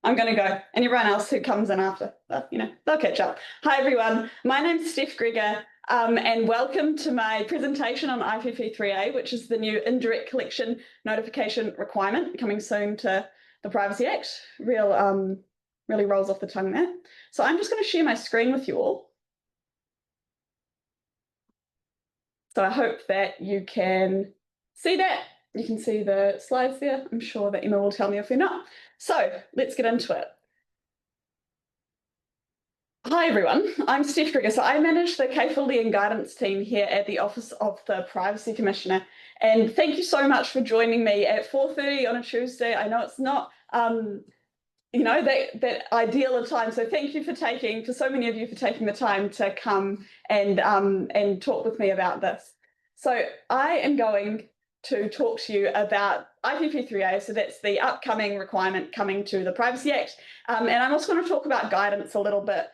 I'm going to go, and everyone else who comes in after, they'll catch up. Hi, everyone. My name's Steph Gregor, and welcome to my presentation on IPP3A, which is the new indirect collection notification requirement coming soon to the Privacy Act. Really rolls off the tongue there. So I'm just going to share my screen with you all. So I hope that you can see that. You can see the slides there. I'm sure that Emma will tell me if you're not. So let's get into it. Hi everyone, I'm Steph Gregor. So I manage the capability and guidance team here at the Office of the Privacy Commissioner. And thank you so much for joining me at 4:30 on a Tuesday. I know it's not that ideal a time. So thank you for so many of you for taking the time to come and talk with me about this. So I am going to talk to you about IPP3A. So that's the upcoming requirement coming to the Privacy Act. And I'm also going to talk about guidance a little bit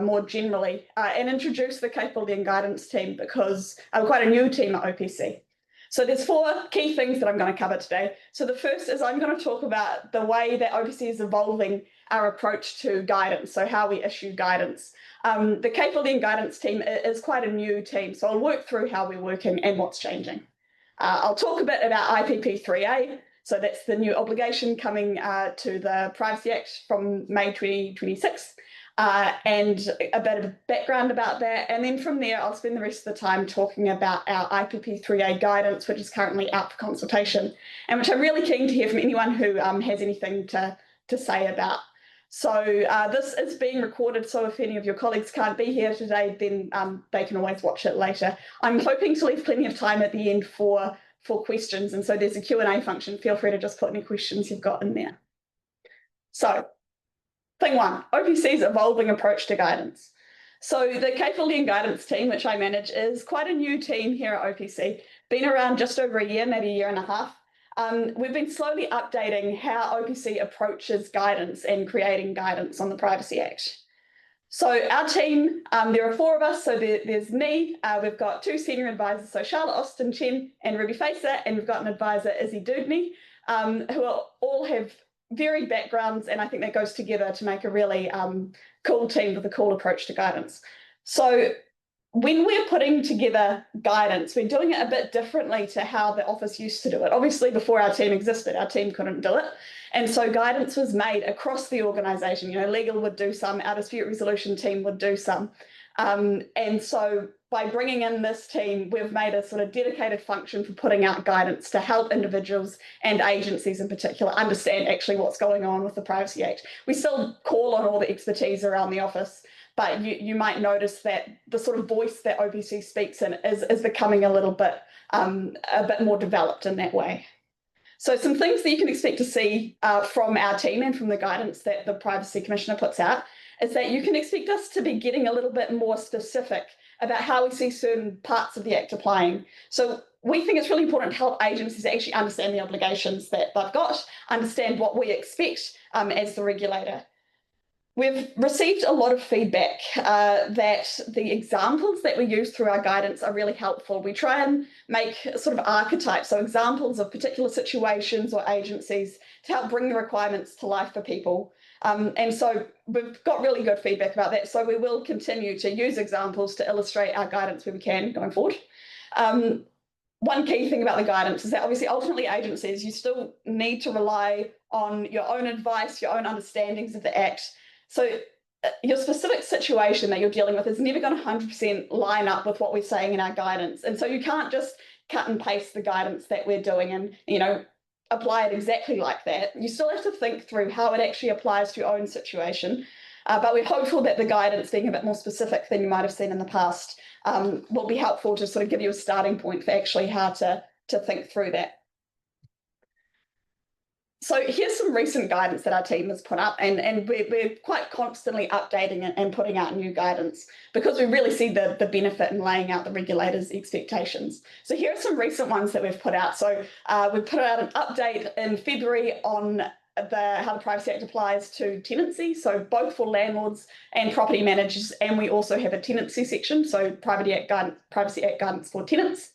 more generally and introduce the capability and guidance team because I'm quite a new team at OPC. So there's 4 key things that I'm going to cover today. So the first is I'm going to talk about the way that OPC is evolving our approach to guidance, so how we issue guidance. The capability and guidance team is quite a new team, so I'll work through how we're working and what's changing. I'll talk a bit about IPP3A, so that's the new obligation coming to the Privacy Act from May 2026. And a bit of background about that. And then from there, I'll spend the rest of the time talking about our IPP3A guidance, which is currently out for consultation, and which I'm really keen to hear from anyone who has anything to say about. So this is being recorded, so if any of your colleagues can't be here today, then they can always watch it later. I'm hoping to leave plenty of time at the end for questions, and so there's a Q&A function. Feel free to just put any questions you've got in there. So, thing 1, OPC's evolving approach to guidance. So the capability and guidance team, which I manage, is quite a new team here at OPC, been around just over a year, maybe a year and a half. We've been slowly updating how OPC approaches guidance and creating guidance on the Privacy Act. So our team, there are 4 of us. So there's me, we've got 2 senior advisors, so Charlotte Austin Chen and Ruby Facer, and we've got an advisor, Izzy Dudney, who all have varied backgrounds, and I think that goes together to make a really cool team with a cool approach to guidance. So when we're putting together guidance, we're doing it a bit differently to how the office used to do it. Obviously, before our team existed, our team couldn't do it. And so guidance was made across the organisation. Legal would do some, our dispute resolution team would do some. And so by bringing in this team, we've made a sort of dedicated function for putting out guidance to help individuals and agencies in particular understand actually what's going on with the Privacy Act. We still call on all the expertise around the office, but you might notice that the sort of voice that OPC speaks in is becoming a bit more developed in that way. So some things that you can expect to see from our team and from the guidance that the Privacy Commissioner puts out is that you can expect us to be getting a little bit more specific about how we see certain parts of the Act applying. So we think it's really important to help agencies actually understand the obligations that they've got, understand what we expect as the regulator. We've received a lot of feedback that the examples that we use through our guidance are really helpful. We try and make sort of archetypes, so examples of particular situations or agencies to help bring the requirements to life for people. And so we've got really good feedback about that. So we will continue to use examples to illustrate our guidance where we can going forward. One key thing about the guidance is that obviously ultimately agencies, you still need to rely on your own advice, your own understandings of the Act. So your specific situation that you're dealing with is never going to 100% line up with what we're saying in our guidance. And so you can't just cut and paste the guidance that we're doing and, apply it exactly like that. You still have to think through how it actually applies to your own situation. But we're hopeful that the guidance being a bit more specific than you might have seen in the past will be helpful to sort of give you a starting point for actually how to think through that. So here's some recent guidance that our team has put up, and we're quite constantly updating and putting out new guidance because we really see the benefit in laying out the regulators' expectations. So here are some recent ones that we've put out. So we put out an update in February on how the Privacy Act applies to tenancy, so both for landlords and property managers, and we also have a tenancy section, so Privacy Act guidance for tenants.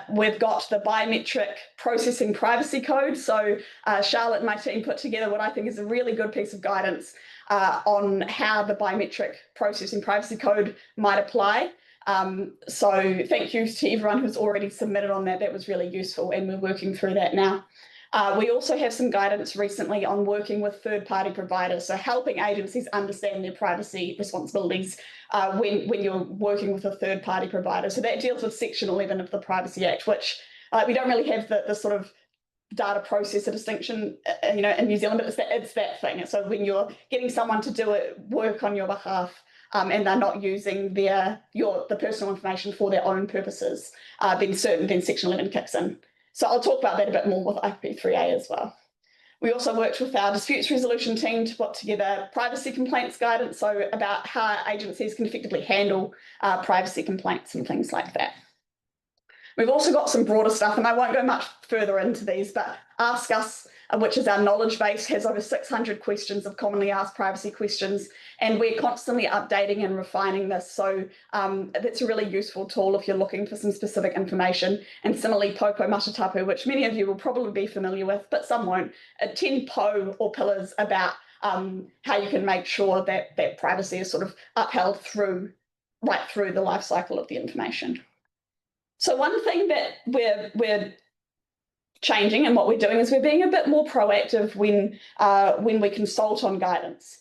We've got the biometric processing privacy code. So Charlotte and my team put together what I think is a really good piece of guidance on how the biometric processing privacy code might apply. So thank you to everyone who's already submitted on that. That was really useful, and we're working through that now. We also have some guidance recently on working with third-party providers, so helping agencies understand their privacy responsibilities when you're working with a third-party provider. So that deals with Section 11 of the Privacy Act, which we don't really have the sort of data processor distinction, in New Zealand, but it's that thing. So when you're getting someone to do work on your behalf, and they're not using the personal information for their own purposes, then Section 11 kicks in. So I'll talk about that a bit more with IPP3A as well. We also worked with our disputes resolution team to put together privacy complaints guidance, so about how agencies can effectively handle privacy complaints and things like that. We've also got some broader stuff, and I won't go much further into these, but Ask Us, which is our knowledge base, has over 600 questions of commonly asked privacy questions, and we're constantly updating and refining this. So that's a really useful tool if you're looking for some specific information. And similarly, Popo Matatapu, which many of you will probably be familiar with, but some won't, 10 or pillars about how you can make sure that privacy is sort of upheld right through the life cycle of the information. So one thing that we're changing and what we're doing is we're being a bit more proactive when we consult on guidance.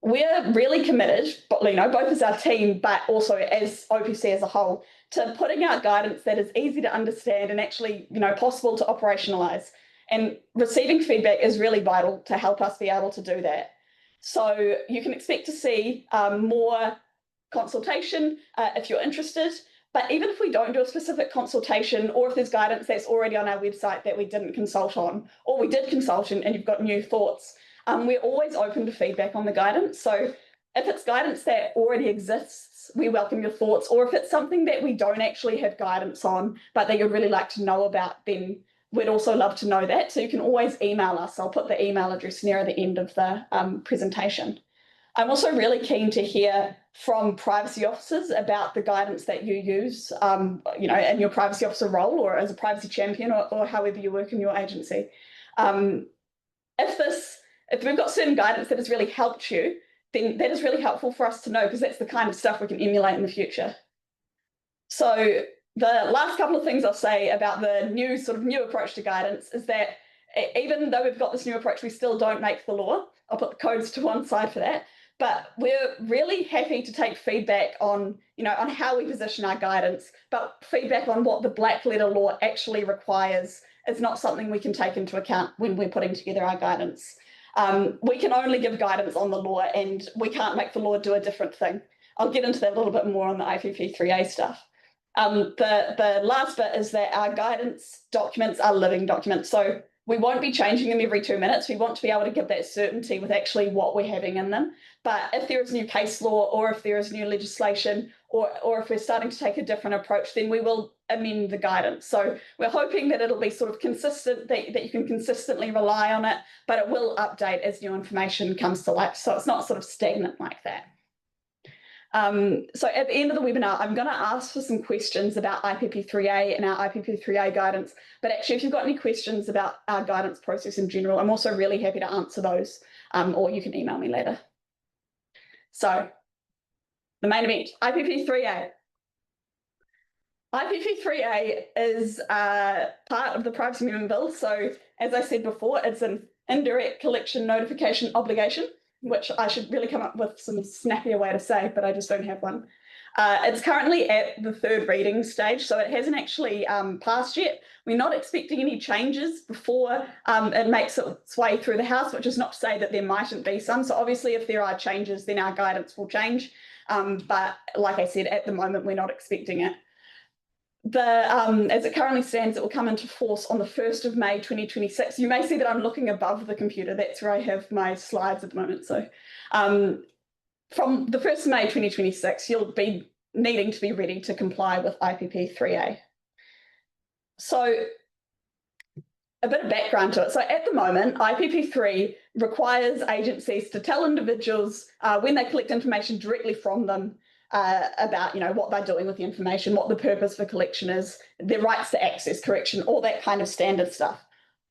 We're really committed, but both as our team, but also as OPC as a whole, to putting out guidance that is easy to understand and actually possible to operationalize. And receiving feedback is really vital to help us be able to do that. So you can expect to see more consultation if you're interested. But even if we don't do a specific consultation, or if there's guidance that's already on our website that we didn't consult on, or we did consult and you've got new thoughts, we're always open to feedback on the guidance. So if it's guidance that already exists, we welcome your thoughts. Or if it's something that we don't actually have guidance on, but that you'd really like to know about, then we'd also love to know that. So you can always email us. I'll put the email address near the end of the presentation. I'm also really keen to hear from privacy officers about the guidance that you use, in your privacy officer role or as a privacy champion or however you work in your agency. If we've got certain guidance that has really helped you, then that is really helpful for us to know, because that's the kind of stuff we can emulate in the future. So the last couple of things I'll say about the new approach to guidance is that even though we've got this new approach, we still don't make the law. I'll put the codes to one side for that. But we're really happy to take feedback on how we position our guidance, but feedback on what the black letter law actually requires is not something we can take into account when we're putting together our guidance. We can only give guidance on the law, and we can't make the law do a different thing. I'll get into that a little bit more on the IPP3A stuff. The last bit is that our guidance documents are living documents. So we won't be changing them every 2 minutes. We want to be able to give that certainty with actually what we're having in them. But if there is new case law, or if there is new legislation, or if we're starting to take a different approach, then we will amend the guidance. So we're hoping that it'll be sort of consistent, that you can consistently rely on it, but it will update as new information comes to light. So it's not sort of stagnant like that. So at the end of the webinar, I'm going to ask for some questions about IPP3A and our IPP3A guidance. But actually, if you've got any questions about our guidance process in general, I'm also really happy to answer those, or you can email me later. So the main event, IPP3A. IPP3A is part of the Privacy Amendment Bill. So as I said before, it's an indirect collection notification obligation, which I should really come up with some snappier way to say, but I just don't have one. It's currently at the third reading stage, so it hasn't actually passed yet. We're not expecting any changes before it makes its way through the House, which is not to say that there mightn't be some. So obviously if there are changes, then our guidance will change. But like I said, at the moment, we're not expecting it. As it currently stands, it will come into force on the 1st of May 2026. You may see that I'm looking above the computer. That's where I have my slides at the moment. So from the 1st of May 2026, you'll be needing to be ready to comply with IPP3A. So a bit of background to it. So at the moment, IPP3 requires agencies to tell individuals when they collect information directly from them about what they're doing with the information, what the purpose for collection is, their rights to access correction, all that kind of standard stuff.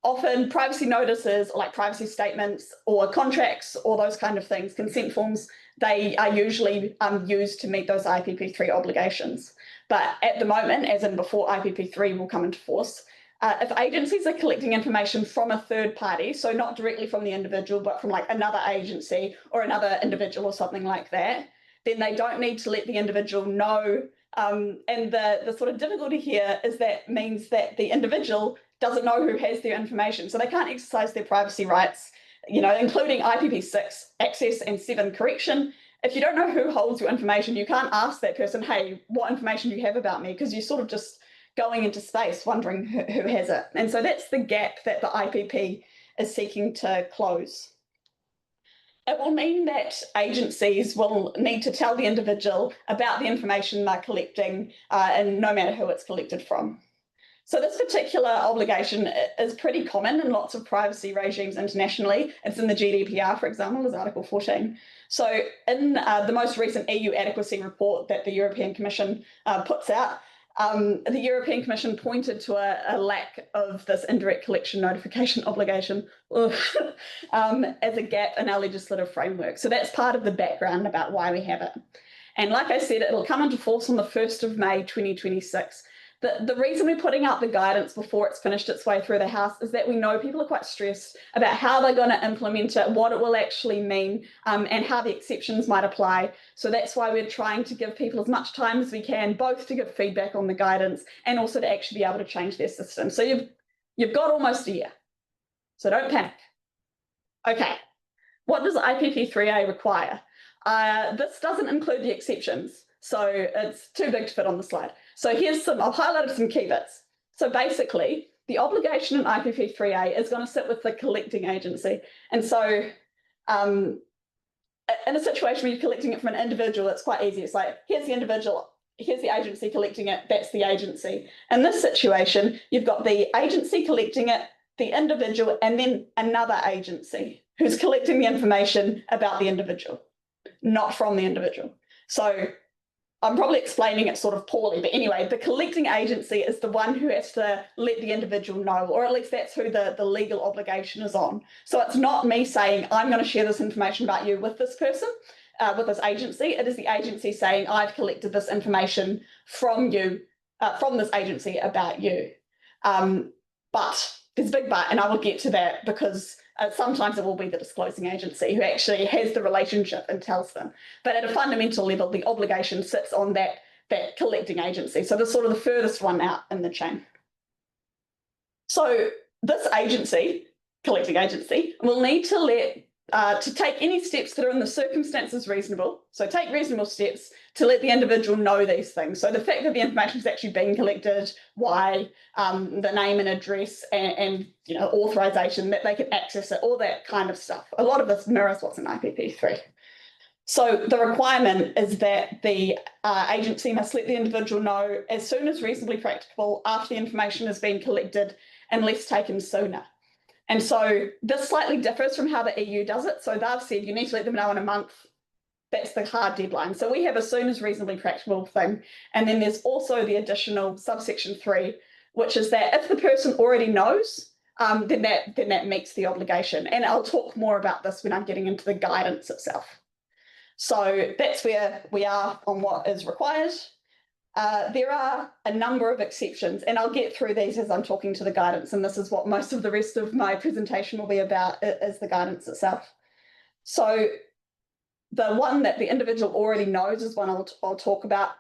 Often privacy notices, like privacy statements or contracts or those kind of things, consent forms, they are usually used to meet those IPP3 obligations. But at the moment, as in before IPP3 will come into force, if agencies are collecting information from a third party, so not directly from the individual, but from like another agency or another individual or something like that, then they don't need to let the individual know. And the sort of difficulty here is that means that the individual doesn't know who has their information. So they can't exercise their privacy rights, including IPP6 access and 7 correction. If you don't know who holds your information, you can't ask that person, hey, what information do you have about me? Because you're sort of just going into space wondering who has it. And so that's the gap that the IPP is seeking to close. It will mean that agencies will need to tell the individual about the information they're collecting, and no matter who it's collected from. So this particular obligation is pretty common in lots of privacy regimes internationally. It's in the GDPR, for example, as Article 14. So in the most recent EU adequacy report that the European Commission puts out, the European Commission pointed to a lack of this indirect collection notification obligation as a gap in our legislative framework. So that's part of the background about why we have it. And like I said, it'll come into force on the 1st of May 2026. The reason we're putting out the guidance before it's finished its way through the House is that we know people are quite stressed about how they're going to implement it, what it will actually mean, and how the exceptions might apply. So that's why we're trying to give people as much time as we can, both to give feedback on the guidance and also to actually be able to change their system. So you've got almost a year. So don't panic. Okay, what does IPP3A require? This doesn't include the exceptions, so it's too big to fit on the slide. So here's I've highlighted some key bits. So basically, the obligation in IPP3A is going to sit with the collecting agency. And so in a situation where you're collecting it from an individual, it's quite easy. It's like, here's the individual, here's the agency collecting it, that's the agency. In this situation, you've got the agency collecting it, the individual, and then another agency who's collecting the information about the individual, not from the individual. So I'm probably explaining it sort of poorly, but anyway, the collecting agency is the one who has to let the individual know, or at least that's who the legal obligation is on. So it's not me saying, I'm going to share this information about you with this person, with this agency. It is the agency saying, I've collected this information from you, from this agency about you. But there's a big but, and I will get to that because sometimes it will be the disclosing agency who actually has the relationship and tells them. But at a fundamental level, the obligation sits on that collecting agency. So this sort of the furthest one out in the chain. So this agency, collecting agency, will need to to take any steps that are in the circumstances reasonable. So take reasonable steps to let the individual know these things. So the fact that the information is actually being collected, why, the name and address, and authorization that they can access it, all that kind of stuff. A lot of this mirrors what's in IPP3. So the requirement is that the agency must let the individual know as soon as reasonably practicable after the information has been collected, unless taken sooner. And so this slightly differs from how the EU does it. So they've said you need to let them know in a month. That's the hard deadline. So we have as soon as reasonably practicable thing. And then there's also the additional subsection 3, which is that if the person already knows, then that meets the obligation. And I'll talk more about this when I'm getting into the guidance itself. So that's where we are on what is required. There are a number of exceptions, and I'll get through these as I'm talking to the guidance, and this is what most of the rest of my presentation will be about, is the guidance itself. So the one that the individual already knows is one I'll talk about.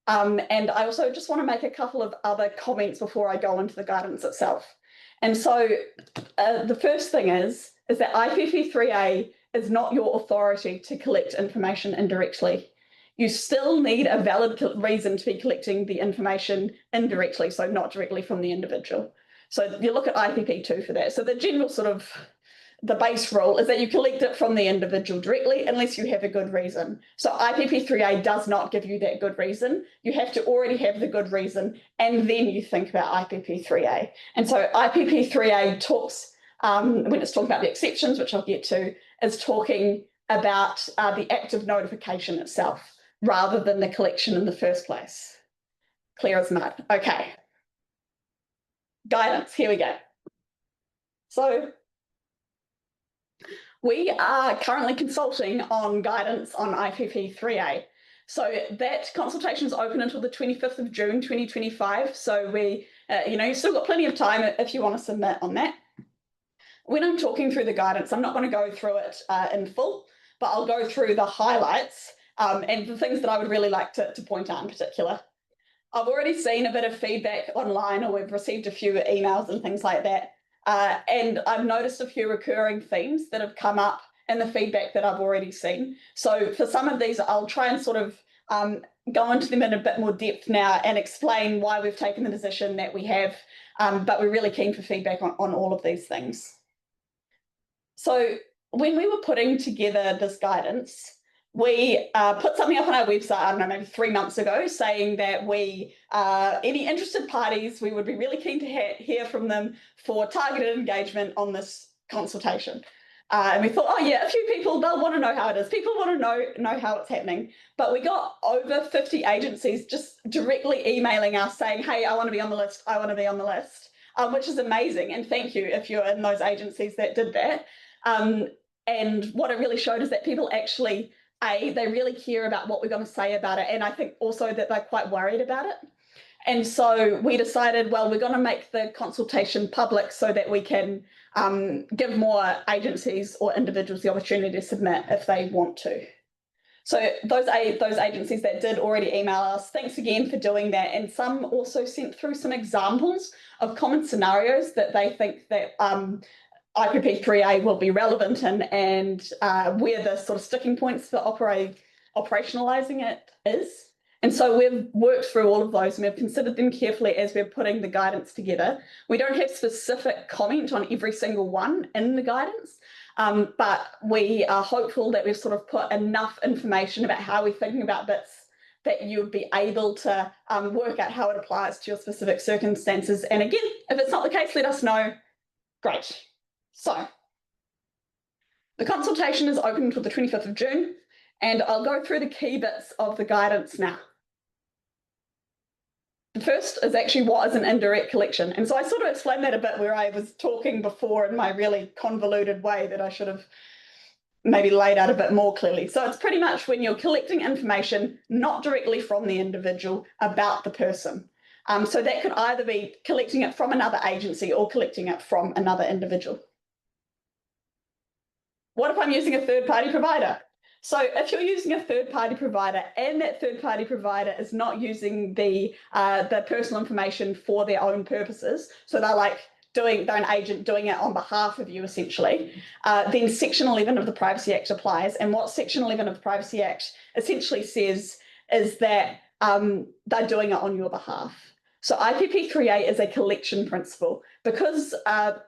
And I also just want to make a couple of other comments before I go into the guidance itself. And so the first thing is that IPP3A is not your authority to collect information indirectly. You still need a valid reason to be collecting the information indirectly, so not directly from the individual. So you look at IPP2 for that. So the general sort of, the base rule is that you collect it from the individual directly unless you have a good reason. So IPP3A does not give you that good reason. You have to already have the good reason, and then you think about IPP3A. And so IPP3A talks, when it's talking about the exceptions, which I'll get to, is talking about the act of notification itself. rather than the collection in the first place. Clear as mud. Okay. Guidance, here we go. So we are currently consulting on guidance on IPP3A. So that consultation is open until the 25th of June 2025. So you've still got plenty of time if you want to submit on that. When I'm talking through the guidance, I'm not going to go through it in full, but I'll go through the highlights and the things that I would really like to point out in particular. I've already seen a bit of feedback online, or we've received a few emails and things like that. And I've noticed a few recurring themes that have come up in the feedback that I've already seen. So for some of these, I'll try and sort of go into them in a bit more depth now and explain why we've taken the position that we have. But we're really keen for feedback on all of these things. So when we were putting together this guidance, we put something up on our website, I don't know, maybe 3 months ago, saying that any interested parties, we would be really keen to hear from them for targeted engagement on this consultation. And we thought, oh yeah, a few people, they'll want to know how it is. People want to know how it's happening. But we got over 50 agencies just directly emailing us saying, hey, I want to be on the list. I want to be on the list, which is amazing. And thank you if you're in those agencies that did that. And what it really showed is that people actually, they really care about what we're going to say about it. And I think also that they're quite worried about it. And so we decided, well, we're going to make the consultation public so that we can give more agencies or individuals the opportunity to submit if they want to. So those agencies that did already email us, thanks again for doing that. And some also sent through some examples of common scenarios that they think that IPP3A will be relevant in, and where the sort of sticking points for operationalizing it is. And so we've worked through all of those and we've considered them carefully as we're putting the guidance together. We don't have specific comment on every single one in the guidance, but we are hopeful that we've sort of put enough information about how we're thinking about bits that you'd be able to work out how it applies to your specific circumstances. And again, if it's not the case, let us know. Great. So the consultation is open until the 25th of June, and I'll go through the key bits of the guidance now. The first is actually what is an indirect collection. And so I sort of explained that a bit where I was talking before in my really convoluted way that I should have maybe laid out a bit more clearly. So it's pretty much when you're collecting information not directly from the individual about the person. So that could either be collecting it from another agency or collecting it from another individual. What if I'm using a third-party provider? So if you're using a third-party provider and that third-party provider is not using the personal information for their own purposes, so they're an agent doing it on behalf of you essentially, then Section 11 of the Privacy Act applies. And what Section 11 of the Privacy Act essentially says is that they're doing it on your behalf. So IPP3A is a collection principle. Because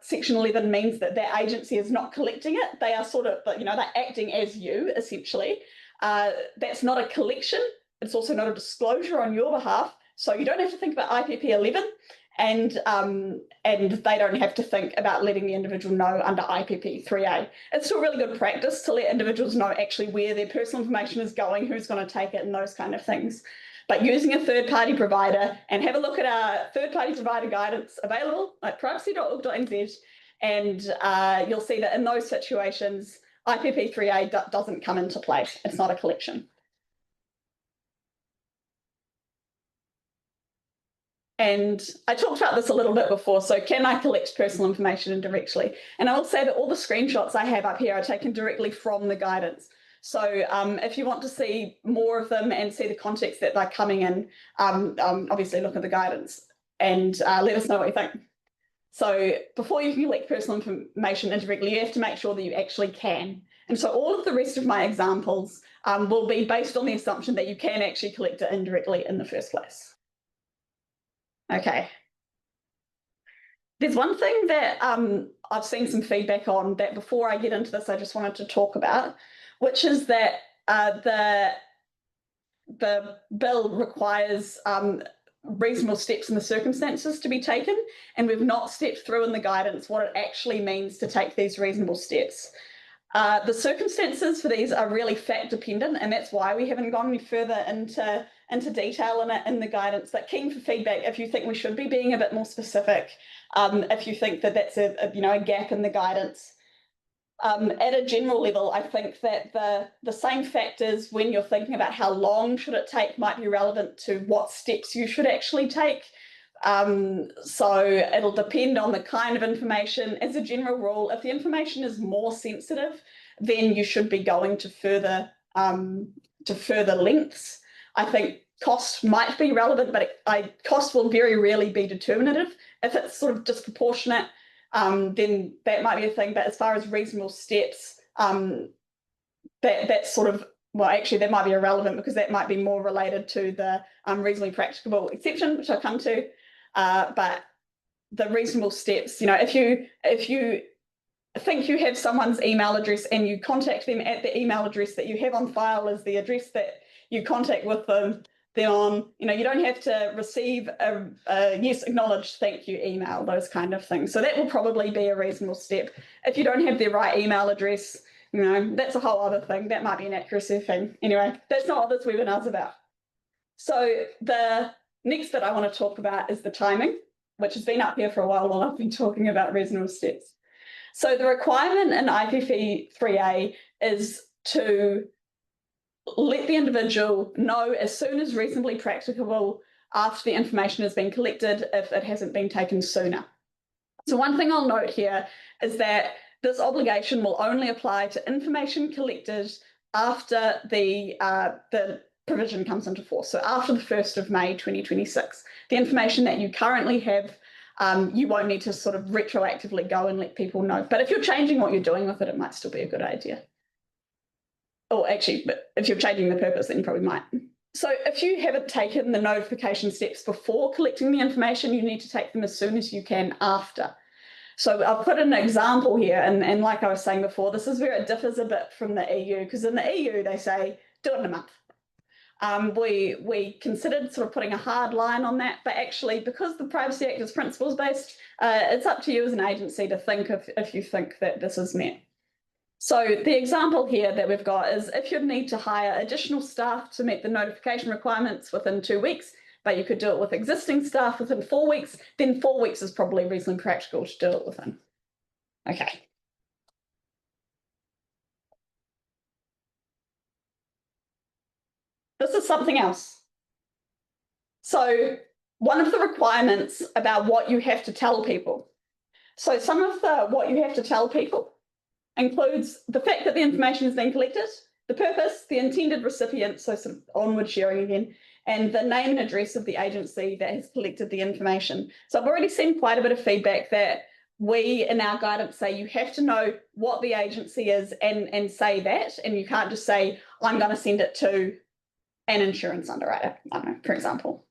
Section 11 means that that agency is not collecting it, they are sort of, they're acting as you, essentially. That's not a collection. It's also not a disclosure on your behalf. So you don't have to think about IPP11, and they don't have to think about letting the individual know under IPP3A. It's still really good practice to let individuals know actually where their personal information is going, who's going to take it, and those kind of things. But using a third-party provider, and have a look at our third-party provider guidance available at privacy.org.nz, and you'll see that in those situations, IPP3A doesn't come into play. It's not a collection. And I talked about this a little bit before, so can I collect personal information indirectly? And I will say that all the screenshots I have up here are taken directly from the guidance. So if you want to see more of them and see the context that they're coming in, obviously look at the guidance and let us know what you think. So before you can collect personal information indirectly, you have to make sure that you actually can. And so all of the rest of my examples will be based on the assumption that you can actually collect it indirectly in the first place. Okay. There's one thing that I've seen some feedback on that before I get into this, I just wanted to talk about, which is that the bill requires reasonable steps in the circumstances to be taken, and we've not stepped through in the guidance what it actually means to take these reasonable steps. The circumstances for these are really fact dependent, and that's why we haven't gone any further into detail in the guidance. But keen for feedback if you think we should be being a bit more specific, if you think that that's a gap in the guidance. At a general level, I think that the same factors when you're thinking about how long should it take might be relevant to what steps you should actually take. So it'll depend on the kind of information. As a general rule, if the information is more sensitive, then you should be going to further lengths. I think cost might be relevant, but cost will very rarely be determinative. If it's sort of disproportionate, then that might be a thing. But as far as reasonable steps, that's sort of, well, actually, that might be irrelevant because that might be more related to the reasonably practicable exception, which I'll come to. But the reasonable steps, if you think you have someone's email address and you contact them at the email address that you have on file as the address that you contact with them, then you don't have to receive a yes, acknowledged, thank you email, those kind of things. So that will probably be a reasonable step. If you don't have their right email address, that's a whole other thing. That might be an accuracy thing. Anyway, that's not what this webinar's about. So the next bit I want to talk about is the timing, which has been up here for a while I've been talking about reasonable steps. So the requirement in IPP3A is to let the individual know as soon as reasonably practicable after the information has been collected if it hasn't been taken sooner. So one thing I'll note here is that this obligation will only apply to information collected after the provision comes into force. So after the 1st of May 2026, the information that you currently have, you won't need to sort of retroactively go and let people know. But if you're changing what you're doing with it, it might still be a good idea. Or actually, but if you're changing the purpose, then you probably might. So if you haven't taken the notification steps before collecting the information, you need to take them as soon as you can after. So I'll put an example here, and like I was saying before, this is where it differs a bit from the EU, because in the EU they say do it in a month. We considered sort of putting a hard line on that, but actually because the Privacy Act is principles based, it's up to you as an agency to think if you think that this is met. So the example here that we've got is if you'd need to hire additional staff to meet the notification requirements within 2 weeks, but you could do it with existing staff within 4 weeks, then 4 weeks is probably reasonably practical to do it within. Okay. This is something else. So one of the requirements about what you have to tell people. So some of what you have to tell people includes the fact that the information has been collected, the purpose, the intended recipient, so sort of onward sharing again, and the name and address of the agency that has collected the information. So I've already seen quite a bit of feedback that we in our guidance say you have to know what the agency is and say that, and you can't just say, I'm going to send it to an insurance underwriter, I don't know, for example.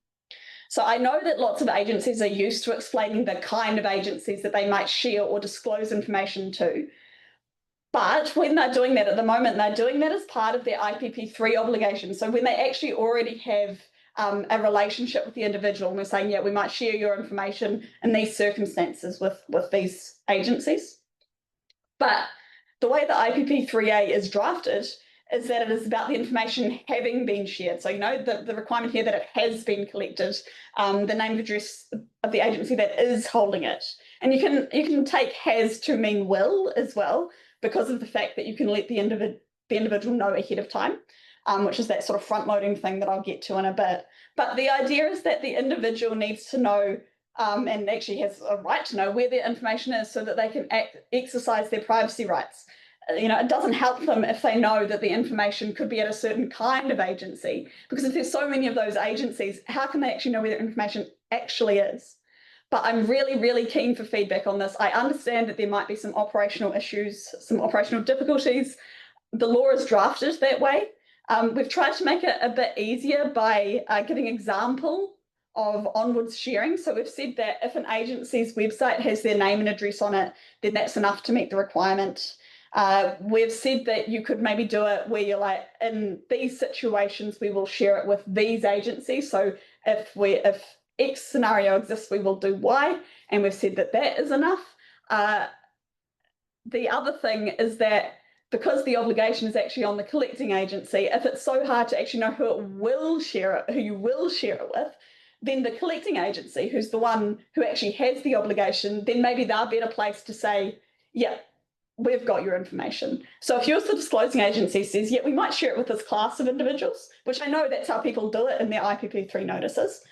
So I know that lots of agencies are used to explaining the kind of agencies that they might share or disclose information to. But when they're doing that at the moment, they're doing that as part of their IPP3 obligation. So when they actually already have a relationship with the individual, and we're saying, yeah, we might share your information in these circumstances with these agencies. But the way the IPP3A is drafted is that it is about the information having been shared. So, the requirement here that it has been collected, the name and address of the agency that is holding it. And you can take has to mean will as well, because of the fact that you can let the individual know ahead of time, which is that sort of front-loading thing that I'll get to in a bit. But the idea is that the individual needs to know and actually has a right to know where their information is so that they can exercise their privacy rights. It doesn't help them if they know that the information could be at a certain kind of agency, because if there's so many of those agencies, how can they actually know where their information actually is? But I'm really, really keen for feedback on this. I understand that there might be some operational issues, some operational difficulties. The law is drafted that way. We've tried to make it a bit easier by giving an example of onwards sharing. So we've said that if an agency's website has their name and address on it, then that's enough to meet the requirement. We've said that you could maybe do it where you're like, in these situations, we will share it with these agencies. So if X scenario exists, we will do Y, and we've said that that is enough. The other thing is that because the obligation is actually on the collecting agency, if it's so hard to actually know who you will share it with, then the collecting agency, who's the one who actually has the obligation, then maybe they're better placed to say, yeah, we've got your information. So if yours, the disclosing agency, says, yeah, we might share it with this class of individuals, which I know that's how people do it in their IPP3 notices,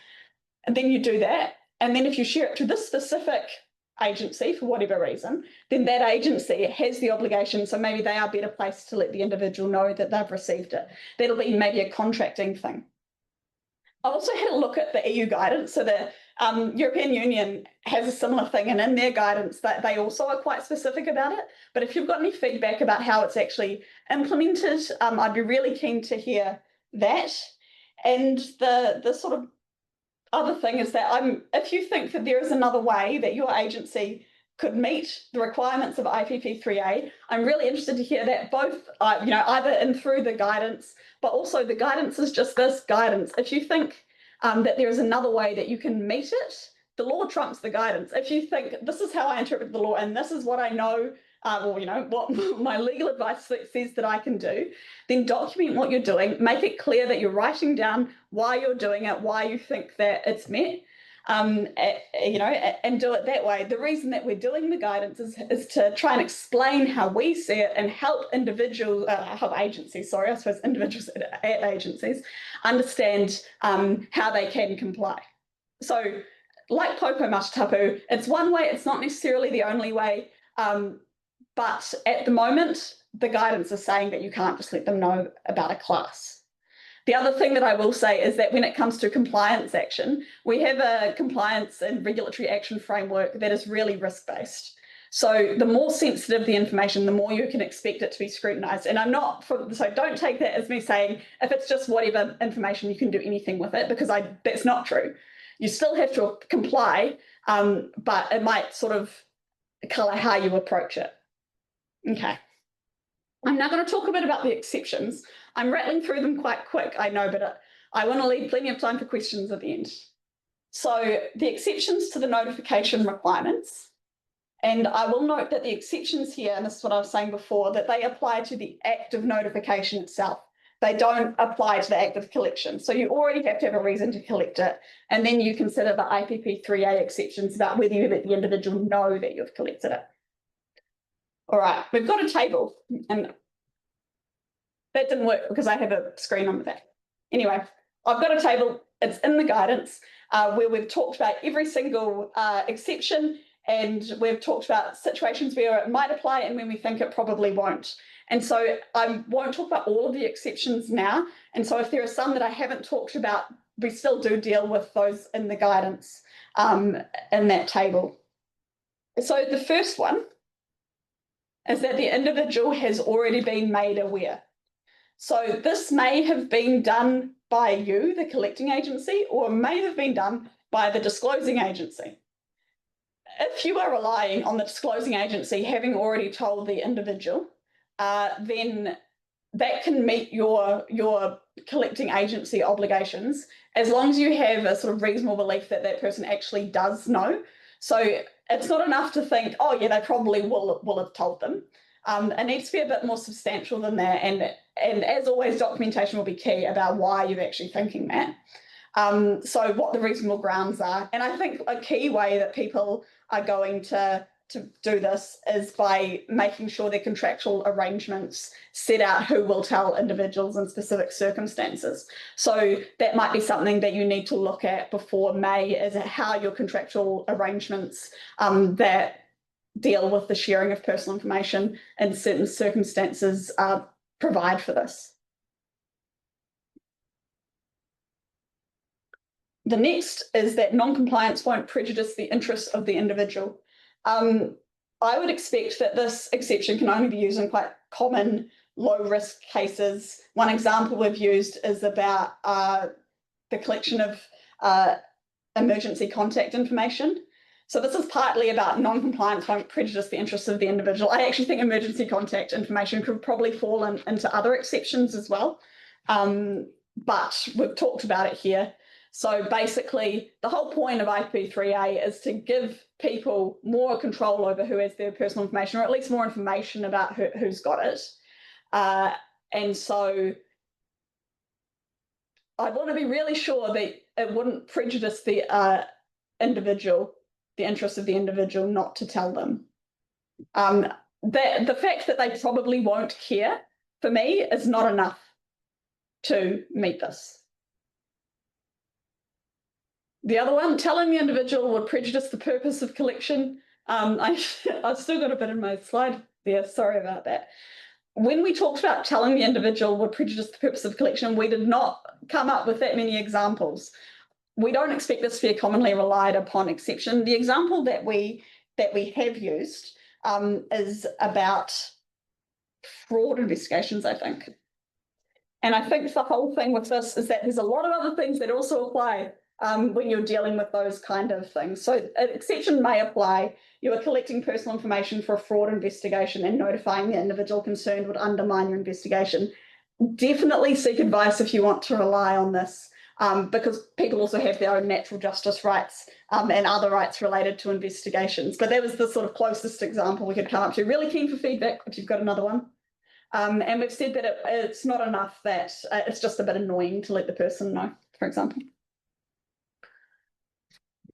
and then you do that. And then if you share it to this specific agency for whatever reason, then that agency has the obligation. So maybe they are better placed to let the individual know that they've received it. That'll be maybe a contracting thing. I also had a look at the EU guidance. So the European Union has a similar thing, and in their guidance that they also are quite specific about it. But if you've got any feedback about how it's actually implemented, I'd be really keen to hear that. And the sort of other thing is that if you think that there is another way that your agency could meet the requirements of IPP3A, I'm really interested to hear that, both either in through the guidance, but also the guidance is just this guidance. If you think that there is another way that you can meet it, the law trumps the guidance. If you think this is how I interpret the law and this is what I know, or what my legal advice says that I can do, then document what you're doing, make it clear that you're writing down why you're doing it, why you think that it's met, and do it that way. The reason that we're doing the guidance is to try and explain how we see it and help agencies, I suppose individuals at agencies, understand how they can comply. So like popo matatapu, it's one way, it's not necessarily the only way, but at the moment, the guidance is saying that you can't just let them know about a class. The other thing that I will say is that when it comes to compliance action, we have a compliance and regulatory action framework that is really risk-based. So the more sensitive the information, the more you can expect it to be scrutinised. And so don't take that as me saying, if it's just whatever information, you can do anything with it, because that's not true. You still have to comply, but it might sort of colour how you approach it. Okay. I'm now going to talk a bit about the exceptions. I'm rattling through them quite quick, I know, but I want to leave plenty of time for questions at the end. So the exceptions to the notification requirements, and I will note that the exceptions here, and this is what I was saying before, that they apply to the act of notification itself. They don't apply to the act of collection. So you already have to have a reason to collect it, and then you consider the IPP3A exceptions about whether you let the individual know that you've collected it. All right, we've got a table, and that didn't work because I have a screen on the back. Anyway, I've got a table, it's in the guidance, where we've talked about every single exception, and we've talked about situations where it might apply and when we think it probably won't. And so I won't talk about all of the exceptions now. And so if there are some that I haven't talked about, we still do deal with those in the guidance in that table. So the first one is that the individual has already been made aware. So this may have been done by you, the collecting agency, or may have been done by the disclosing agency. If you are relying on the disclosing agency having already told the individual, then that can meet your collecting agency obligations as long as you have a sort of reasonable belief that that person actually does know. So it's not enough to think, oh yeah, they probably will have told them. It needs to be a bit more substantial than that. And as always, documentation will be key about why you're actually thinking that. So what the reasonable grounds are. And I think a key way that people are going to do this is by making sure their contractual arrangements set out who will tell individuals in specific circumstances. So that might be something that you need to look at before May, is how your contractual arrangements that deal with the sharing of personal information in certain circumstances provide for this. The next is that non-compliance won't prejudice the interests of the individual. I would expect that this exception can only be used in quite common low-risk cases. One example we've used is about the collection of emergency contact information. So this is partly about non-compliance won't prejudice the interests of the individual. I actually think emergency contact information could probably fall into other exceptions as well, but we've talked about it here. So basically, the whole point of IPP3A is to give people more control over who has their personal information, or at least more information about who's got it. And so I want to be really sure that it wouldn't prejudice the individual, the interest of the individual, not to tell them. The fact that they probably won't care, for me, is not enough to meet this. The other one, telling the individual would prejudice the purpose of collection. I've still got a bit in my slide there, sorry about that. When we talked about telling the individual would prejudice the purpose of collection, we did not come up with that many examples. We don't expect this to be a commonly relied upon exception. The example that we have used is about fraud investigations, I think. And I think the whole thing with this is that there's a lot of other things that also apply when you're dealing with those kind of things. So an exception may apply. You are collecting personal information for a fraud investigation and notifying the individual concerned would undermine your investigation. Definitely seek advice if you want to rely on this, because people also have their own natural justice rights and other rights related to investigations. But that was the sort of closest example we could come up to. Really keen for feedback if you've got another one. And we've said that it's not enough that it's just a bit annoying to let the person know, for example.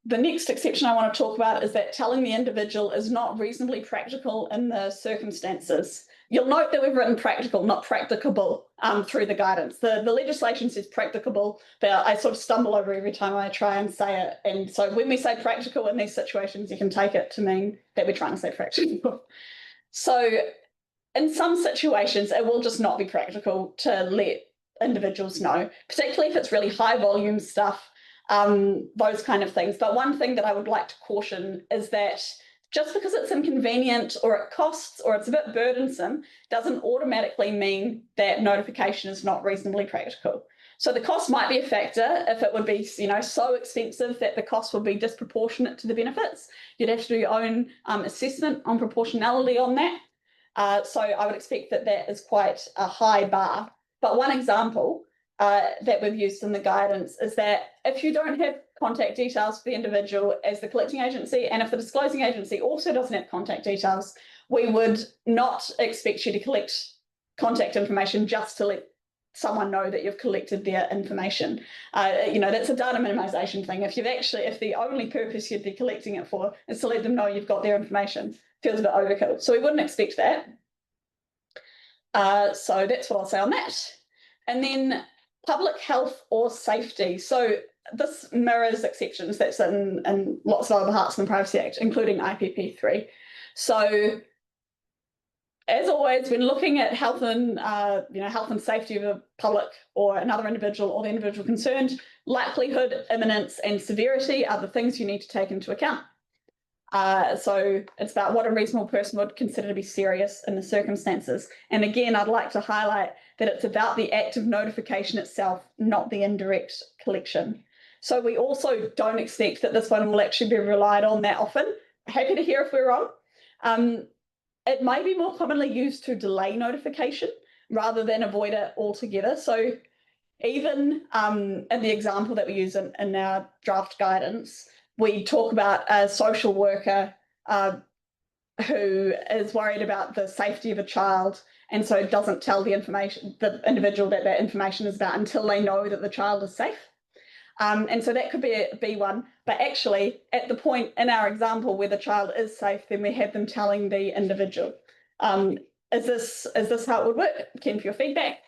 The next exception I want to talk about is that telling the individual is not reasonably practical in the circumstances. You'll note that we've written practical, not practicable, through the guidance. The legislation says practicable, but I sort of stumble over every time I try and say it. And so when we say practical in these situations, you can take it to mean that we're trying to say practical. So in some situations, it will just not be practical to let individuals know, particularly if it's really high volume stuff, those kind of things. But one thing that I would like to caution is that just because it's inconvenient or it costs or it's a bit burdensome doesn't automatically mean that notification is not reasonably practical. So the cost might be a factor. If it would be, so expensive that the cost would be disproportionate to the benefits, you'd have to do your own assessment on proportionality on that. So I would expect that that is quite a high bar. But one example that we've used in the guidance is that if you don't have contact details for the individual as the collecting agency, and if the disclosing agency also doesn't have contact details, we would not expect you to collect contact information just to let someone know that you've collected their information. That's a data minimization thing. If the only purpose you'd be collecting it for is to let them know you've got their information, feels a bit overkill. So we wouldn't expect that. So that's what I'll say on that. And then public health or safety. So this mirrors exceptions that's in lots of other parts of the Privacy Act, including IPP3. So as always, when looking at health and safety of the public or another individual or the individual concerned, likelihood, imminence, and severity are the things you need to take into account. So it's about what a reasonable person would consider to be serious in the circumstances. And again, I'd like to highlight that it's about the act of notification itself, not the indirect collection. So we also don't expect that this one will actually be relied on that often. Happy to hear if we're wrong. It may be more commonly used to delay notification rather than avoid it altogether. So even in the example that we use in our draft guidance, we talk about a social worker who is worried about the safety of a child and so doesn't tell the individual that information is about until they know that the child is safe. And so that could be one. But actually, at the point in our example where the child is safe, then we have them telling the individual. Is this how it would work? Keen for your feedback.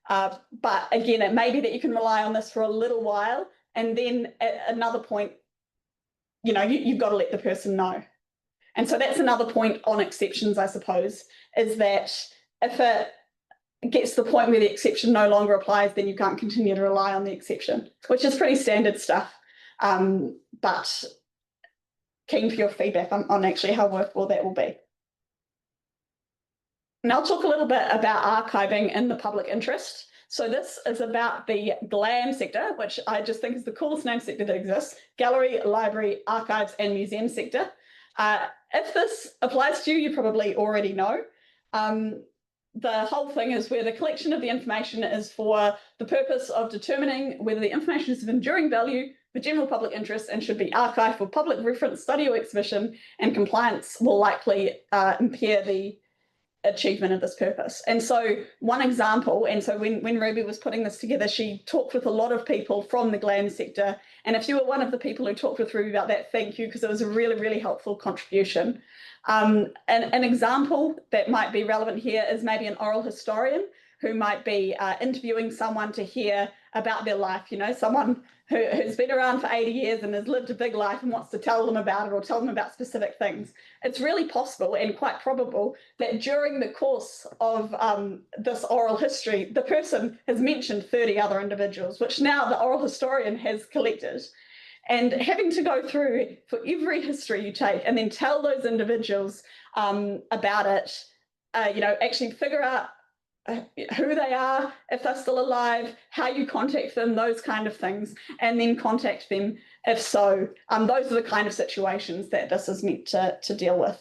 But again, it may be that you can rely on this for a little while, and then at another point, you've got to let the person know. And so that's another point on exceptions, I suppose, is that if it gets to the point where the exception no longer applies, then you can't continue to rely on the exception, which is pretty standard stuff. But keen for your feedback on actually how workable that will be. And I'll talk a little bit about archiving in the public interest. So this is about the GLAM sector, which I just think is the coolest name sector that exists: gallery, library, archives, and museum sector. If this applies to you, you probably already know. The whole thing is where the collection of the information is for the purpose of determining whether the information is of enduring value for general public interest and should be archived for public reference, study, or exhibition, and compliance will likely impair the achievement of this purpose. And so one example, and so when Ruby was putting this together, she talked with a lot of people from the GLAM sector. And if you were one of the people who talked with Ruby about that, thank you, because it was a really, really helpful contribution. An example that might be relevant here is maybe an oral historian who might be interviewing someone to hear about their life, someone who's been around for 80 years and has lived a big life and wants to tell them about it or tell them about specific things. It's really possible and quite probable that during the course of this oral history, the person has mentioned 30 other individuals, which now the oral historian has collected. And having to go through for every history you take and then tell those individuals about it, actually figure out who they are, if they're still alive, how you contact them, those kind of things, and then contact them if so. Those are the kind of situations that this is meant to deal with.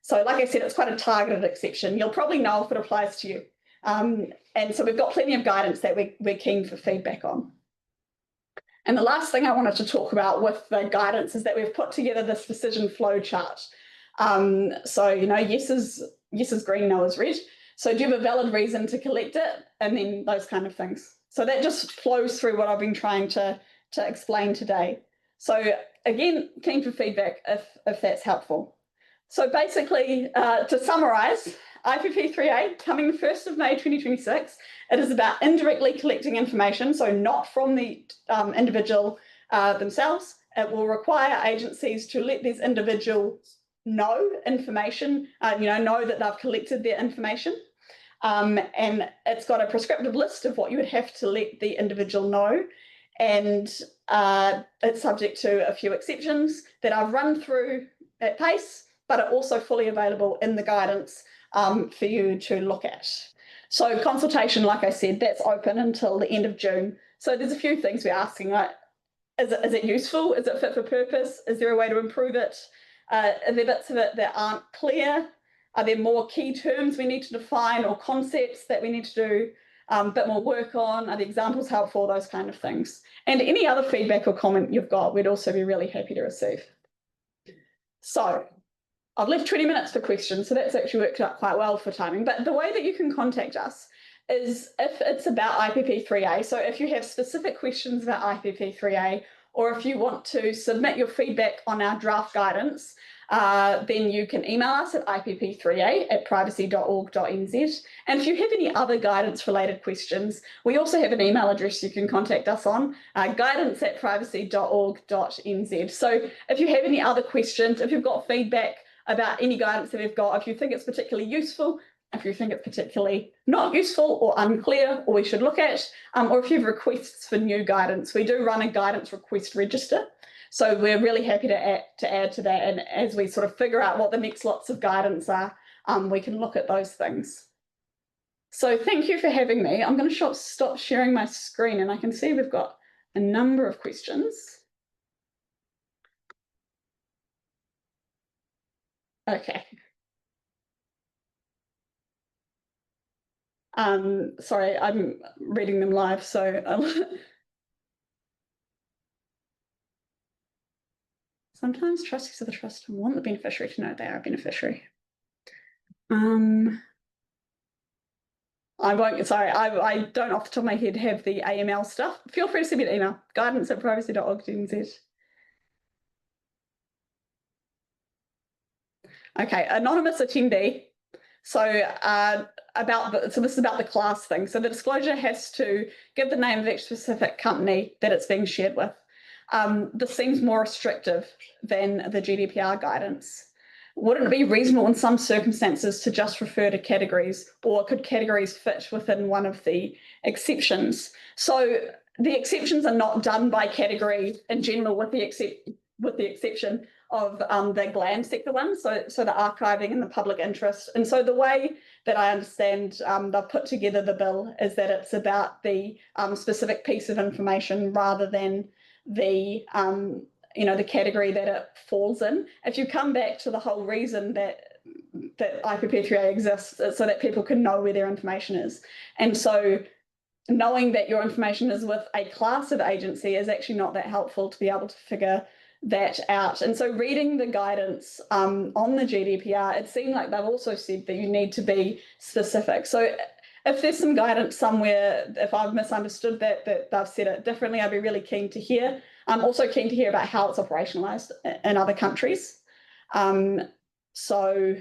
So like I said, it's quite a targeted exception. You'll probably know if it applies to you. And so we've got plenty of guidance that we're keen for feedback on. And the last thing I wanted to talk about with the guidance is that we've put together this decision flow chart. So, yes is green, no is red. So do you have a valid reason to collect it? And then those kind of things. So that just flows through what I've been trying to explain today. So again, keen for feedback if that's helpful. So basically, to summarise, IPP3A coming the 1st of May 2026, it is about indirectly collecting information, so not from the individual themselves. It will require agencies to let these individuals know information, know that they've collected their information. And it's got a prescriptive list of what you would have to let the individual know. And it's subject to a few exceptions that I've run through at pace, but are also fully available in the guidance for you to look at. So consultation, like I said, that's open until the end of June. So there's a few things we're asking, like, is it useful? Is it fit for purpose? Is there a way to improve it? Are there bits of it that aren't clear? Are there more key terms we need to define or concepts that we need to do a bit more work on? Are the examples helpful? Those kind of things. And any other feedback or comment you've got, we'd also be really happy to receive. So I've left 20 minutes for questions, so that's actually worked out quite well for timing. But the way that you can contact us is if it's about IPP3A. So if you have specific questions about IPP3A, or if you want to submit your feedback on our draft guidance, then you can email us at ipp3a@privacy.org.nz. And if you have any other guidance-related questions, we also have an email address you can contact us on, guidance@privacy.org.nz. So if you have any other questions, if you've got feedback about any guidance that we've got, if you think it's particularly useful, if you think it's particularly not useful or unclear or we should look at, or if you have requests for new guidance, we do run a guidance request register. So we're really happy to add to that. And as we sort of figure out what the next lots of guidance are, we can look at those things. So thank you for having me. I'm going to stop sharing my screen, and I can see we've got a number of questions. Okay. Sorry, I'm reading them live, so sometimes trustees of the trust want the beneficiary to know they are a beneficiary. I don't off the top of my head have the AML stuff. Feel free to send me an email, guidance@privacy.org.nz. Okay, anonymous attendee. So this is about the class thing. So the disclosure has to give the name of each specific company that it's being shared with. This seems more restrictive than the GDPR guidance. Wouldn't it be reasonable in some circumstances to just refer to categories, or could categories fit within one of the exceptions? So the exceptions are not done by category in general, with the exception of the GLAM sector ones, so the archiving and the public interest. And so the way that I understand they've put together the bill is that it's about the specific piece of information rather than the the category that it falls in. If you come back to the whole reason that IPP3A exists, so that people can know where their information is. And so knowing that your information is with a class of agency is actually not that helpful to be able to figure that out. And so reading the guidance on the GDPR, it seemed like they've also said that you need to be specific. So if there's some guidance somewhere, if I've misunderstood that they've said it differently, I'd be really keen to hear. I'm also keen to hear about how it's operationalized in other countries. So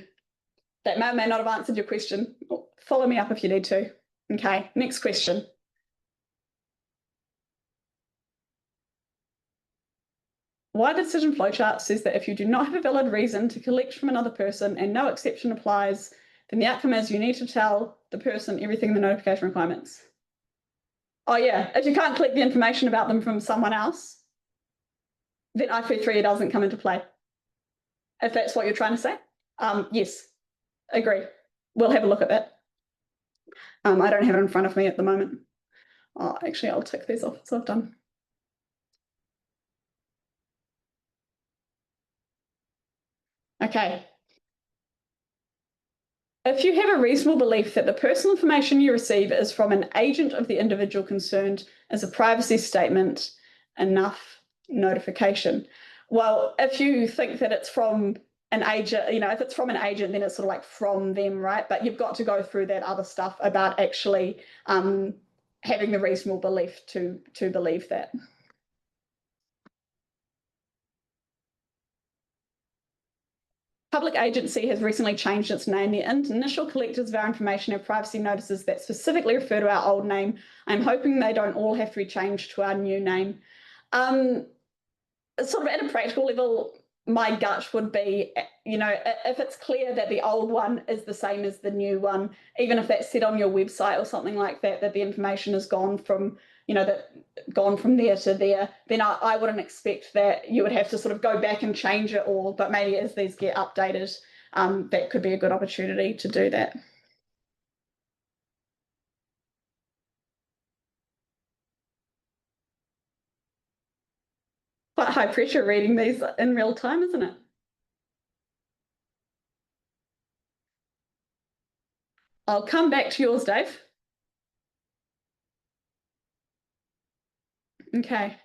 that may or may not have answered your question. Follow me up if you need to. Okay, next question. Why decision flowchart says that if you do not have a valid reason to collect from another person and no exception applies, then the outcome is you need to tell the person everything in the notification requirements. Oh yeah, if you can't collect the information about them from someone else, then IPP3A doesn't come into play. If that's what you're trying to say. Yes, agree. We'll have a look at that. I don't have it in front of me at the moment. Oh, actually, I'll tick these off, so I've done. Okay. If you have a reasonable belief that the personal information you receive is from an agent of the individual concerned, is a privacy statement enough notification? Well, if you think that it's from an agent, if it's from an agent, then it's sort of like from them, right? But you've got to go through that other stuff about actually having the reasonable belief to believe that. Public agency has recently changed its name. The initial collectors of our information have privacy notices that specifically refer to our old name. I'm hoping they don't all have to be changed to our new name. Sort of at a practical level, my gut would be, if it's clear that the old one is the same as the new one, even if that's said on your website or something like that, that the information has gone from, gone from there to there, then I wouldn't expect that you would have to sort of go back and change it all. But maybe as these get updated, that could be a good opportunity to do that. Quite high pressure reading these in real time, isn't it? I'll come back to yours, Dave. Okay.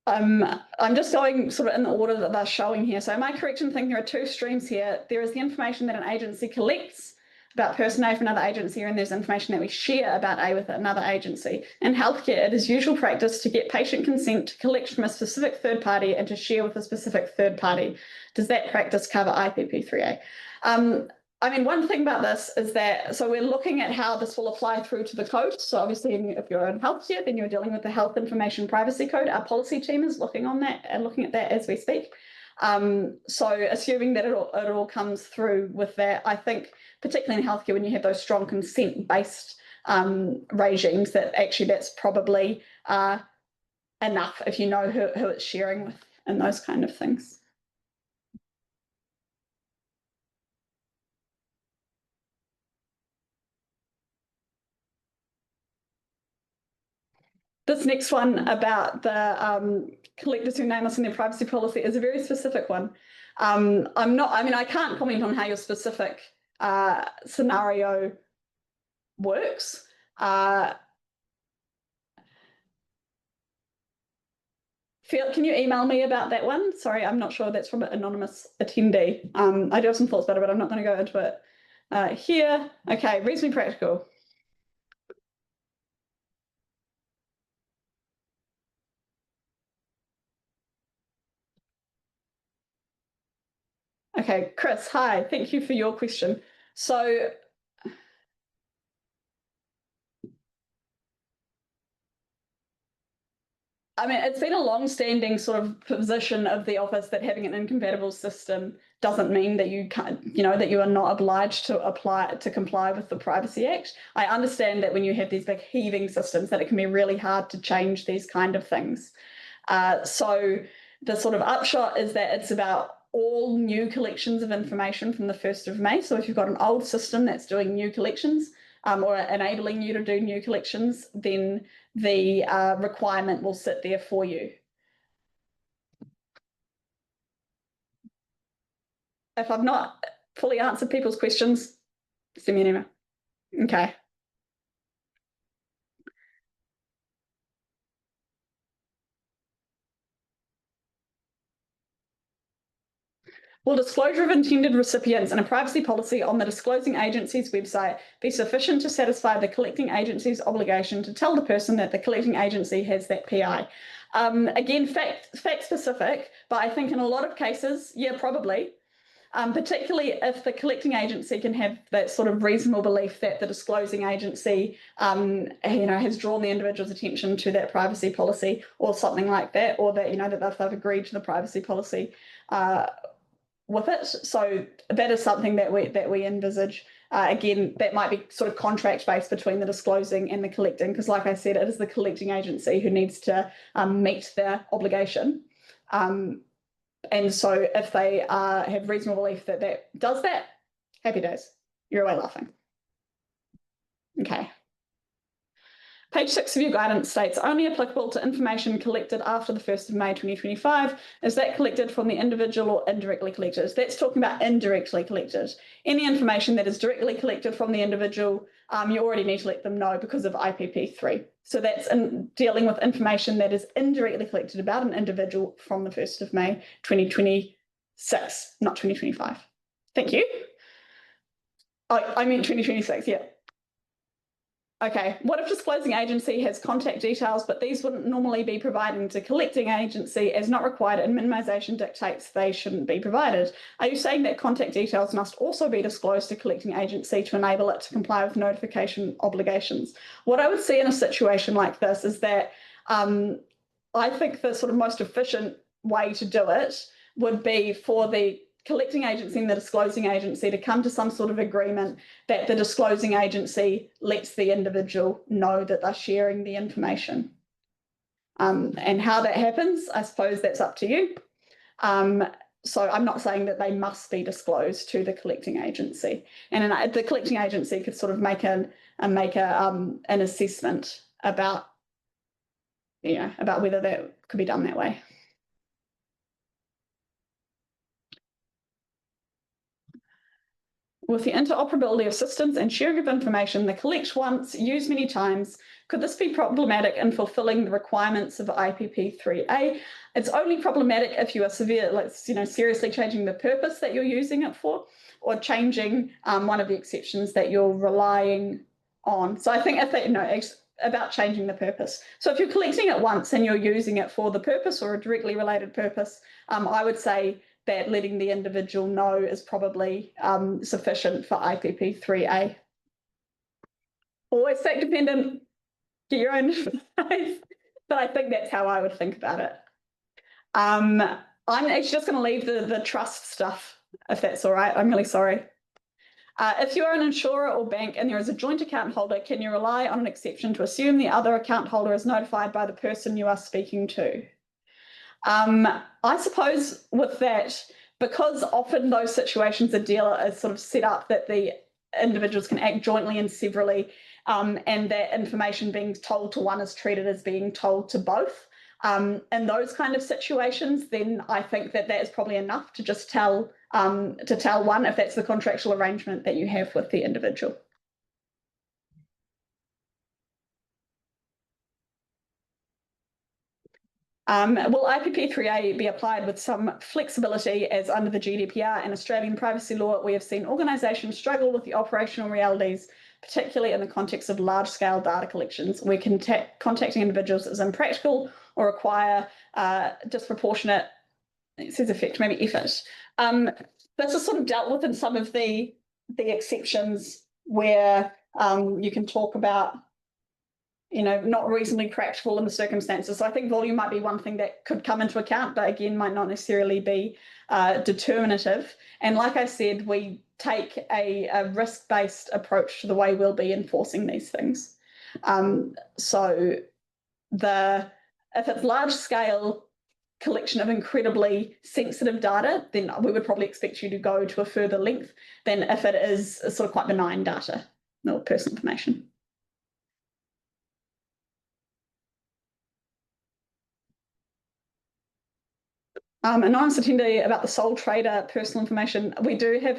I'm just going sort of in the order that they're showing here. So am I correct in thinking there are two streams here? There is the information that an agency collects about person A from another agency, and there's information that we share about A with another agency. In healthcare, it is usual practice to get patient consent to collect from a specific third party and to share with a specific third party. Does that practice cover IPP3A? One thing about this is that, so we're looking at how this will apply through to the code. So obviously, if you're in healthcare, then you're dealing with the Health Information Privacy Code. Our policy team is looking on that and looking at that as we speak. So assuming that it all comes through with that, I think particularly in healthcare, when you have those strong consent-based regimes, that actually that's probably enough if you know who it's sharing with and those kind of things. This next one about the collectors who name us in their privacy policy is a very specific one. I can't comment on how your specific scenario works. Can you email me about that one? Sorry, I'm not sure. That's from an anonymous attendee. I do have some thoughts about it, but I'm not going to go into it here. Okay, reasonably practical. Okay, Chris, hi. Thank you for your question. So it's been a long-standing sort of position of the office that having an incompatible system doesn't mean that you can't, that you are not obliged to comply with the Privacy Act. I understand that when you have these big heaving systems, that it can be really hard to change these kind of things. So the sort of upshot is that it's about all new collections of information from the 1st of May. So if you've got an old system that's doing new collections, or enabling you to do new collections, then the requirement will sit there for you. If I've not fully answered people's questions, send me an email. Okay. Will disclosure of intended recipients in a privacy policy on the disclosing agency's website be sufficient to satisfy the collecting agency's obligation to tell the person that the collecting agency has that PI? Again, fact specific, but I think in a lot of cases, yeah, probably. Particularly if the collecting agency can have that sort of reasonable belief that the disclosing agency, has drawn the individual's attention to that privacy policy or something like that, or that that they've agreed to the privacy policy with it. So that is something that we envisage. Again, that might be sort of contract based between the disclosing and the collecting, because like I said, it is the collecting agency who needs to meet their obligation. And so if they have reasonable belief that that does that, happy days. You're away laughing. Okay. Page 6 of your guidance states only applicable to information collected after the 1st of May 2025. Is that collected from the individual or indirectly collected? That's talking about indirectly collected. Any information that is directly collected from the individual, you already need to let them know because of IPP3. So that's dealing with information that is indirectly collected about an individual from the 1st of May 2026, not 2025. Thank you. Oh, I meant 2026, yeah. Okay, what if disclosing agency has contact details, but these wouldn't normally be provided to collecting agency as not required and minimisation dictates they shouldn't be provided? Are you saying that contact details must also be disclosed to collecting agency to enable it to comply with notification obligations? What I would see in a situation like this is that I think the sort of most efficient way to do it would be for the collecting agency and the disclosing agency to come to some sort of agreement that the disclosing agency lets the individual know that they're sharing the information. And how that happens, I suppose that's up to you. So I'm not saying that they must be disclosed to the collecting agency. And the collecting agency could sort of make an assessment about, about whether that could be done that way. With the interoperability of systems and sharing of information, the collect once, use many times, could this be problematic in fulfilling the requirements of IPP3A? It's only problematic if you are seriously changing the purpose that you're using it for, or changing one of the exceptions that you're relying on. So I think if they about changing the purpose. So if you're collecting it once and you're using it for the purpose or a directly related purpose, I would say that letting the individual know is probably sufficient for IPP3A. Always fact dependent, get your own advice, but I think that's how I would think about it. I'm actually just going to leave the trust stuff, if that's all right. I'm really sorry. If you're an insurer or bank and there is a joint account holder, can you rely on an exception to assume the other account holder is notified by the person you are speaking to? I suppose with that, because often those situations are sort of set up that the individuals can act jointly and severally, and that information being told to one is treated as being told to both. In those kind of situations, then I think that is probably enough to just tell one if that's the contractual arrangement that you have with the individual. Will IPP3A be applied with some flexibility, as under the GDPR and Australian privacy law, we have seen organisations struggle with the operational realities, particularly in the context of large-scale data collections, where contacting individuals is impractical or require disproportionate, it says effect, maybe effort. This is sort of dealt with in some of the exceptions where you can talk about not reasonably practical in the circumstances. So I think volume might be one thing that could come into account, but again, might not necessarily be determinative. And like I said, we take a risk-based approach to the way we'll be enforcing these things. So if it's large-scale collection of incredibly sensitive data, then we would probably expect you to go to a further length than if it is sort of quite benign data or personal information. Anonymous attendee about the sole trader personal information. We do have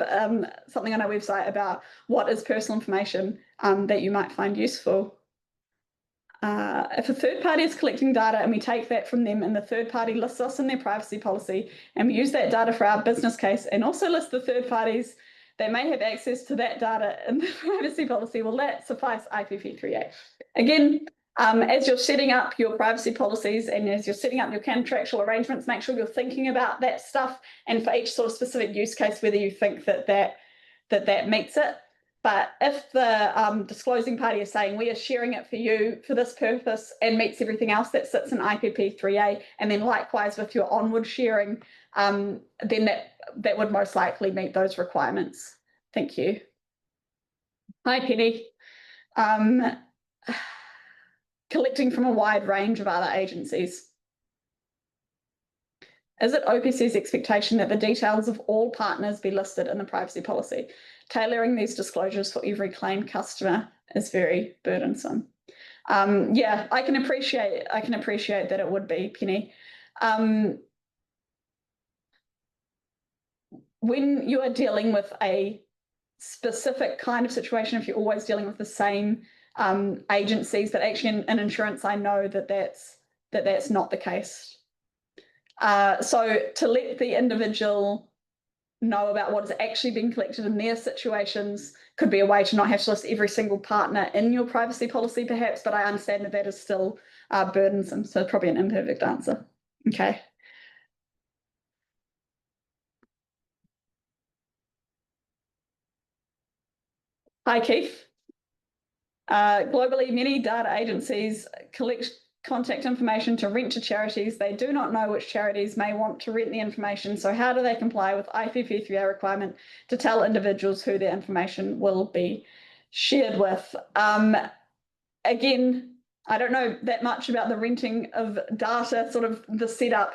something on our website about what is personal information that you might find useful. if a third party is collecting data and we take that from them and the third party lists us in their privacy policy and we use that data for our business case and also list the third parties that may have access to that data in the privacy policy, will that suffice IPP3A? Again, as you're setting up your privacy policies and as you're setting up your contractual arrangements, make sure you're thinking about that stuff, and for each sort of specific use case, whether you think that meets it. But if the disclosing party is saying we are sharing it for you for this purpose and meets everything else that sits in IPP3A, and then likewise with your onward sharing, then that would most likely meet those requirements. Thank you. Hi, Penny. Collecting from a wide range of other agencies. Is it OPC's expectation that the details of all partners be listed in the privacy policy? Tailoring these disclosures for every claimed customer is very burdensome. Yeah, I can appreciate that it would be, Penny. When you are dealing with a specific kind of situation, if you're always dealing with the same agencies, that actually in insurance, I know that's not the case. So to let the individual know about what is actually being collected in their situations could be a way to not have to list every single partner in your privacy policy, perhaps, but I understand that is still burdensome, so probably an imperfect answer. Okay. Hi, Keith. Globally, many data agencies collect contact information to rent to charities. They do not know which charities may want to rent the information. So how do they comply with IPP3A requirement to tell individuals who their information will be shared with? Again, I don't know that much about the renting of data, sort of the setup.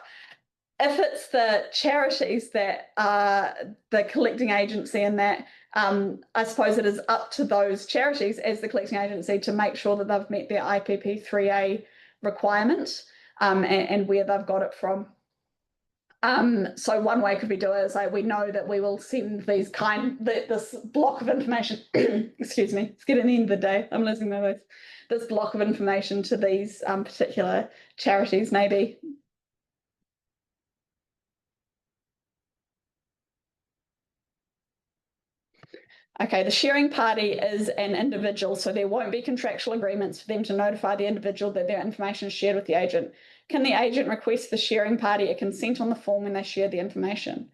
If it's the charities that are the collecting agency and that, I suppose it is up to those charities as the collecting agency to make sure that they've met their IPP3A requirement and where they've got it from. So one way could be do it is like, we know that we will send this block of information, excuse me, it's getting the end of the day, I'm losing my voice, this block of information to these particular charities maybe. Okay, the sharing party is an individual, so there won't be contractual agreements for them to notify the individual that their information is shared with the agent. Can the agent request the sharing party a consent on the form when they share the information?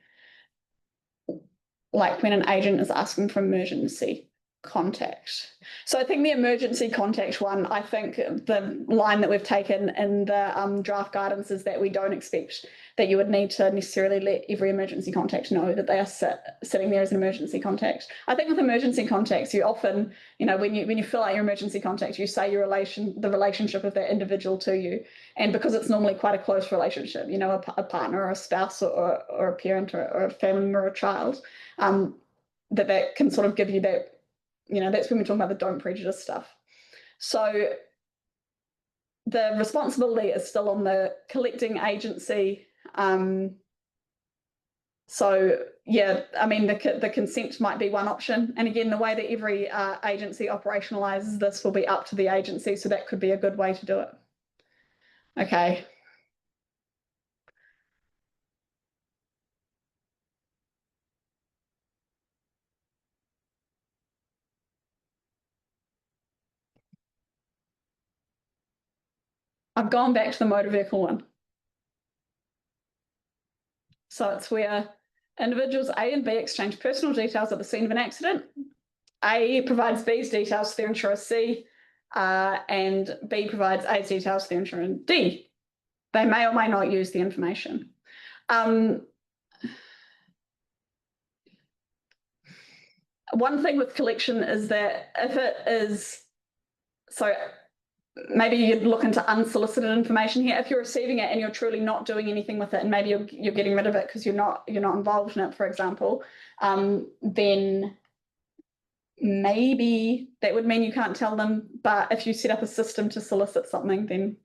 Like when an agent is asking for emergency contact. So I think the emergency contact one, I think the line that we've taken in the draft guidance is that we don't expect that you would need to necessarily let every emergency contact know that they are sitting there as an emergency contact. I think with emergency contacts, you often, when you fill out your emergency contact, you say the relationship of that individual to you. And because it's normally quite a close relationship, a partner or a spouse or a parent or a family member or a child, that can sort of give you that, that's when we're talking about the don't prejudice stuff. So the responsibility is still on the collecting agency. So yeah, I mean, the consent might be one option. And again, the way that every agency operationalizes this will be up to the agency. So that could be a good way to do it. Okay. I've gone back to the motor vehicle one. So it's where individuals A and B exchange personal details at the scene of an accident. A provides B's details to their insurer C, and B provides A's details to their insurer D. They may or may not use the information. One thing with collection is that if it is, so maybe you'd look into unsolicited information here. If you're receiving it and you're truly not doing anything with it, and maybe you're getting rid of it because you're not involved in it, for example, then maybe that would mean you can't tell them. But if you set up a system to solicit something, then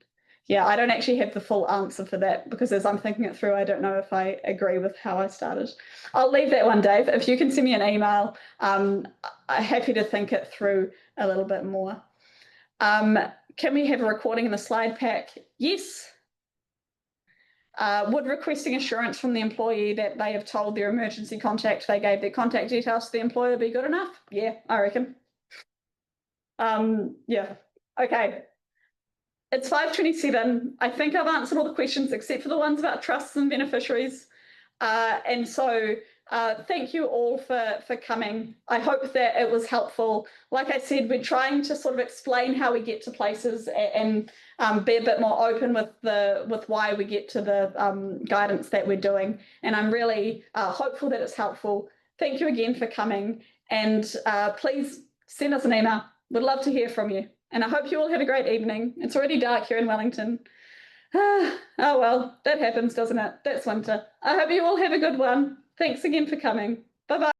yeah, I don't actually have the full answer for that, because as I'm thinking it through, I don't know if I agree with how I started. I'll leave that one, Dave. If you can send me an email, I'm happy to think it through a little bit more. Can we have a recording in the slide pack? Yes. Would requesting assurance from the employee that they have told their emergency contact they gave their contact details to the employer be good enough? Yeah, I reckon. Yeah, okay. It's 5:27. I think I've answered all the questions except for the ones about trusts and beneficiaries. And so thank you all for coming. I hope that it was helpful. Like I said, we're trying to sort of explain how we get to places and be a bit more open with why we get to the guidance that we're doing. And I'm really hopeful that it's helpful. Thank you again for coming. And please send us an email. We'd love to hear from you. And I hope you all have a great evening. It's already dark here in Wellington. Oh, well, that happens, doesn't it? That's winter. I hope you all have a good one. Thanks again for coming. Bye-bye.